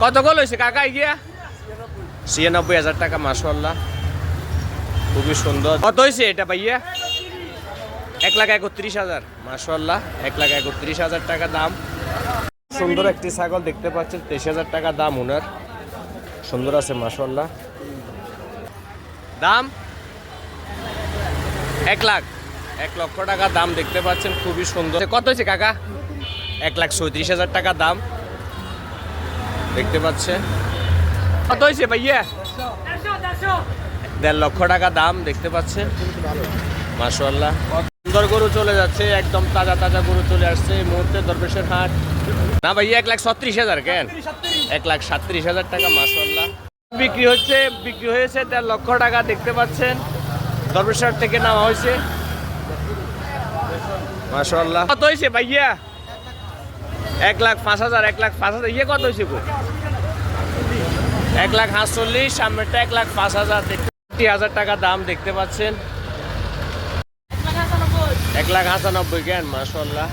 কত গোল হয়েছে কাকা গিয়া? ৯৬,০০০ টাকা, মাশাআল্লাহ খুবই সুন্দর। কত হয়েছে এটা ভাইয়া? ১,৩১,০০০, মাশাআল্লাহ ১,৩১,০০০ টাকা দাম। সুন্দর একটি ছাগল দেখতে পাচ্ছেন, ২৩,০০০ টাকা দাম ওনার। সুন্দর আছে মাশাআল্লাহ। দাম ১,০০,০০০ টাকা দাম দেখতে পাচ্ছেন, খুবই সুন্দর। কত হয়েছে কাকা? ১,৩৬,০০০ টাকা দাম দেখতে পাচ্ছেন। কত হয়েছে ভাইয়া? ১,৫০,০০০ টাকা দাম দেখতে পাচ্ছেন, মাশাআল্লাহ। সুন্দর গরু চলে যাচ্ছে, একদম তাজা তাজা গরু চলে আসছে এই মুহূর্তে দরবেশের হাট। না ভাইয়া ১,৩৬,০০০ কেন? ১,৩৭,০০০ টাকা, মাশাআল্লাহ। বিক্রি হয়েছে ১,৫০,০০০ টাকা দেখতে পাচ্ছেন, দরবেশের হাট থেকে নেওয়া হয়েছে, মাশাআল্লাহ। কত হয়েছে ভাইয়া? ১,০৫,০০০, ১,০৫,০০০। ইয়ে কত হয়েছে? ১,৪৫,০০০, সামনেরটা ১,০৫,০০০, ৩০,০০০ টাকা দাম দেখতে পাচ্ছেন। ১,৯৫,০০০ কেন? মাশাআল্লাহ